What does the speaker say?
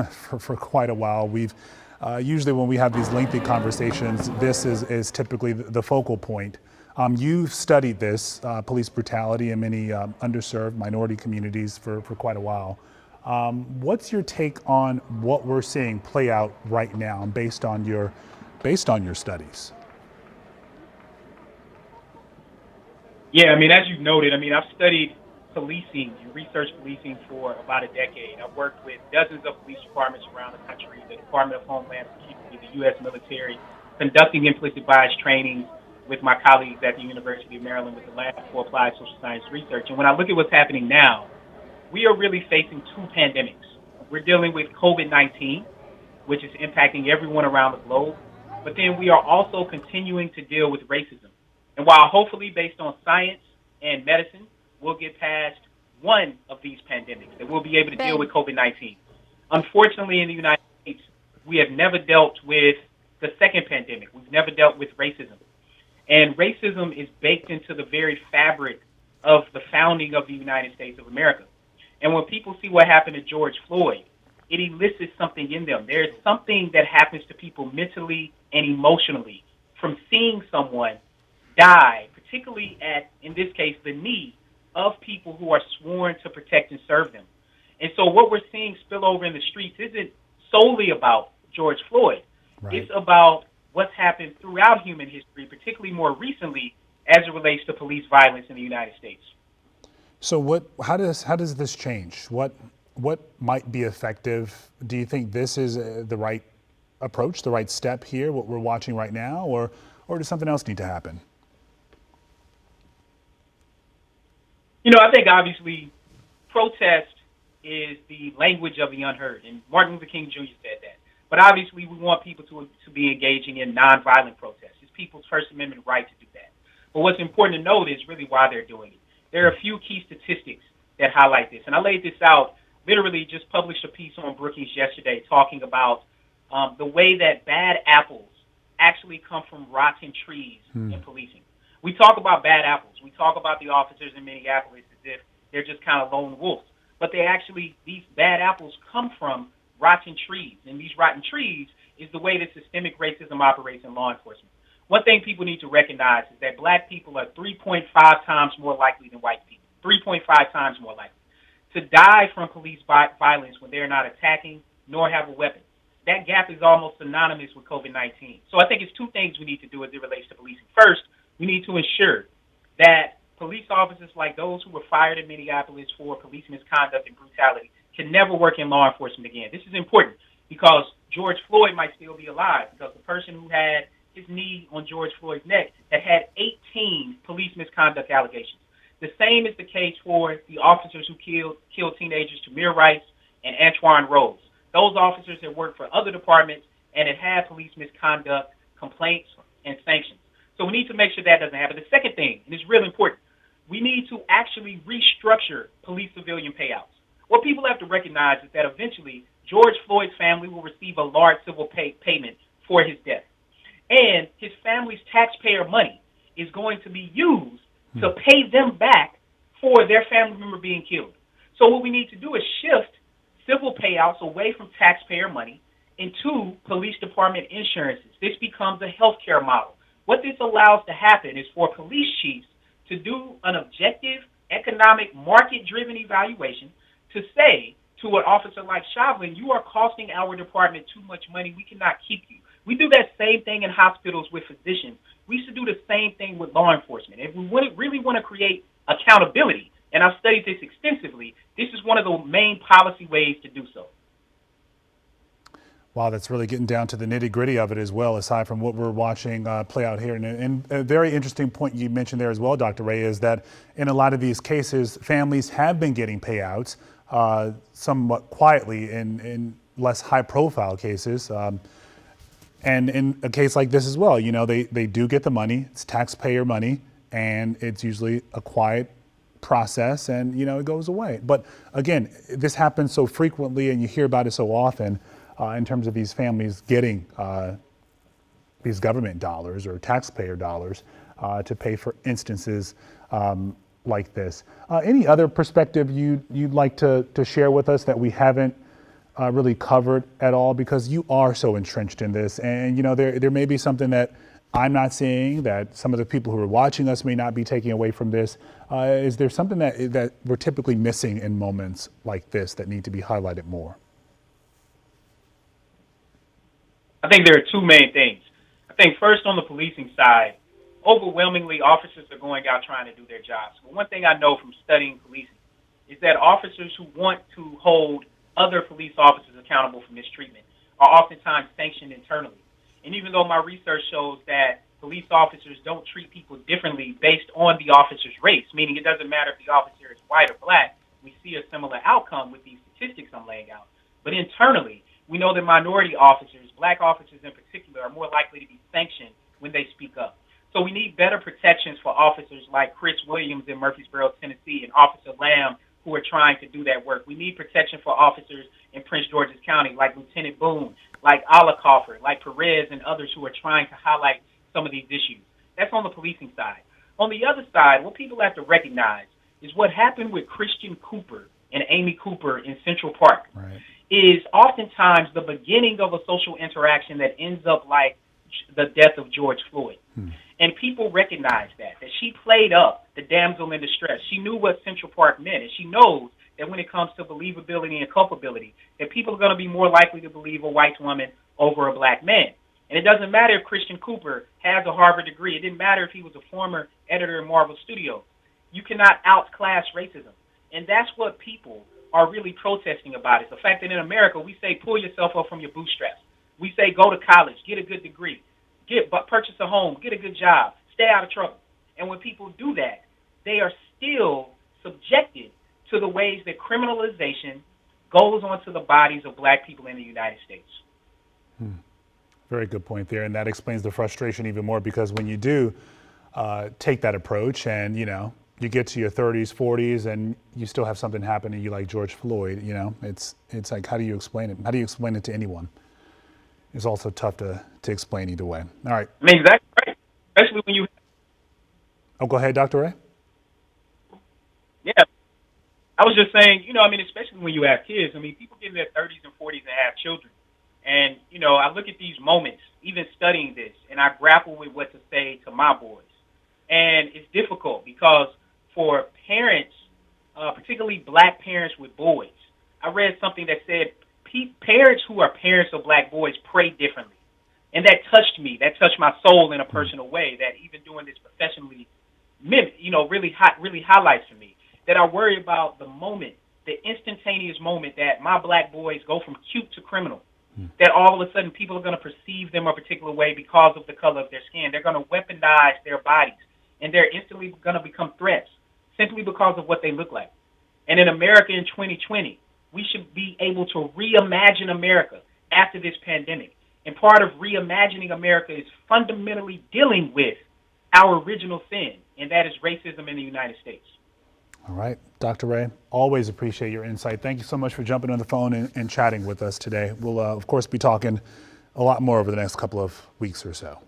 for quite a while. We've usually when we have these lengthy conversations, this is typically the focal point. You've studied this, police brutality in many underserved minority communities for quite a while. What's your take on what we're seeing play out right now based on your studies? Yeah, I mean, as you've noted, I mean, I've studied policing and researched policing for about a decade. I've worked with dozens of police departments around the country, the Department of Homeland Security, the U.S. military, conducting implicit bias trainings with my colleagues at the University of Maryland with the Lab for Applied Social Science Research. And when I look at what's happening now, we are really facing two pandemics. We're dealing with COVID-19, which is impacting everyone around the globe, but then we are also continuing to deal with racism. And while hopefully based on science and medicine, we'll get past one of these pandemics, that we'll be able to deal with COVID-19. Unfortunately, in the United States, we have never dealt with the second pandemic. We've never dealt with racism. And racism is baked into the very fabric of the founding of the United States of America. And when people see what happened to George Floyd, it elicits something in them. There's something that happens to people mentally and emotionally from seeing someone die, particularly at, in this case, the knee of people who are sworn to protect and serve them. And so what we're seeing spill over in the streets isn't solely about George Floyd. Right. It's about what's happened throughout human history, particularly more recently as it relates to police violence in the United States. So how does this change? What might be effective? Do you think this is the right approach, the right step here, what we're watching right now, or does something else need to happen? You know, I think obviously protest is the language of the unheard, and Martin Luther King Jr. said that. But obviously we want people to be engaging in nonviolent protests. It's people's First Amendment right to do that. But what's important to note is really why they're doing it. There are a few key statistics that highlight this, and I laid this out, literally just published a piece on Brookings yesterday talking about the way that bad apples actually come from rotten trees in policing. We talk about bad apples. We talk about the officers in Minneapolis as if they're just kind of lone wolves. But these bad apples come from rotten trees. And these rotten trees is the way that systemic racism operates in law enforcement. One thing people need to recognize is that black people are 3.5 times more likely than white people, 3.5 times more likely to die from police violence when they're not attacking nor have a weapon. That gap is almost synonymous with COVID-19. So I think it's two things we need to do as it relates to policing. First, we need to ensure that police officers like those who were fired in Minneapolis for police misconduct and brutality can never work in law enforcement again. This is important because George Floyd might still be alive, because the person who had his knee on George Floyd's neck had 18 police misconduct allegations. The same is the case for the officers who killed teenagers Tamir Rice and Antoine Rose. Those officers had worked for other departments and had police misconduct complaints and sanctions. So we need to make sure that doesn't happen. The second thing, and it's really important, we need to actually restructure police civilian payouts. What people have to recognize is that eventually George Floyd's family will receive a large civil payment for his death. And his family's taxpayer money is going to be used to pay them back for their family member being killed. So what we need to do is shift civil payouts away from taxpayer money into police department insurances. This becomes a healthcare model. What this allows to happen is for police chiefs to do an objective, economic, market-driven evaluation to say to an officer like Shavlin, you are costing our department too much money. We cannot keep you. We do that same thing in hospitals with physicians. We should do the same thing with law enforcement. If we really want to create accountability, and I've studied this extensively, this is one of the main policy ways to do so. Wow, that's really getting down to the nitty-gritty of it as well, aside from what we're watching play out here. And a very interesting point you mentioned there as well, Dr. Ray, is that in a lot of these cases, families have been getting payouts somewhat quietly in less high-profile cases. And in a case like this as well, you know, they do get the money, it's taxpayer money, and it's usually a quiet process and, you know, it goes away. But again, this happens so frequently and you hear about it so often in terms of these families getting these government dollars or taxpayer dollars to pay for instances like this. Any other perspective you'd like to share with us that we haven't really covered at all? Because you are so entrenched in this, and there may be something that I'm not seeing that some of the people who are watching us may not be taking away from this. Is there something that we're typically missing in moments like this that need to be highlighted more? I think there are two main things. I think first on the policing side, overwhelmingly officers are going out trying to do their jobs. But one thing I know from studying policing is that officers who want to hold other police officers accountable for mistreatment are oftentimes sanctioned internally. And even though my research shows that police officers don't treat people differently based on the officer's race, meaning it doesn't matter if the officer is white or black, we see a similar outcome with these statistics I'm laying out. But internally, we know that minority officers, black officers in particular, are more likely to be sanctioned when they speak up. So we need better protections for officers like Chris Williams in Murfreesboro, Tennessee, and Officer Lamb, who are trying to do that work. We need protection for officers in Prince George's County, like Lieutenant Boone, like Ollicoffer, like Perez, and others who are trying to highlight some of these issues. That's on the policing side. On the other side, what people have to recognize is what happened with Christian Cooper and Amy Cooper in Central Park is oftentimes the beginning of a social interaction that ends up like the death of George Floyd. And people recognize that she played up the damsel in distress. She knew what Central Park meant, and she knows that when it comes to believability and culpability, that people are going to be more likely to believe a white woman over a black man. And it doesn't matter if Christian Cooper has a Harvard degree. It didn't matter if he was a former editor in Marvel Studios. You cannot outclass racism. And that's what people are really protesting about. It's the fact that in America, we say pull yourself up from your bootstraps. We say go to college, get a good degree, purchase a home, get a good job, stay out of trouble. And when people do that, they are still subjected to the ways that criminalization goes onto the bodies of black people in the United States. Very good point there. And that explains the frustration even more, because when you do take that approach and, you get to your 30s, 40s, and you still have something happen to you like George Floyd, it's like, how do you explain it? How do you explain it to anyone? It's also tough to explain either way. All right. I mean, exactly right. Especially when you... Oh, go ahead, Dr. Ray. Yeah. I was just saying, especially when you have kids. People get in their 30s and 40s and have children. And, I look at these moments, even studying this, and I grapple with what to say to my boys. And it's difficult because for parents, particularly black parents with boys, I read something that said parents who are parents of black boys pray differently. And that touched me. That touched my soul in a personal way, that even doing this professionally, really highlights for me. That I worry about the moment, the instantaneous moment that my black boys go from cute to criminal. That all of a sudden people are going to perceive them a particular way because of the color of their skin. They're going to weaponize their bodies, and they're instantly going to become threats simply because of what they look like. And in America in 2020, we should be able to reimagine America after this pandemic. And part of reimagining America is fundamentally dealing with our original sin, and that is racism in the United States. All right, Dr. Ray, always appreciate your insight. Thank you so much for jumping on the phone and chatting with us today. We'll, of course, be talking a lot more over the next couple of weeks or so.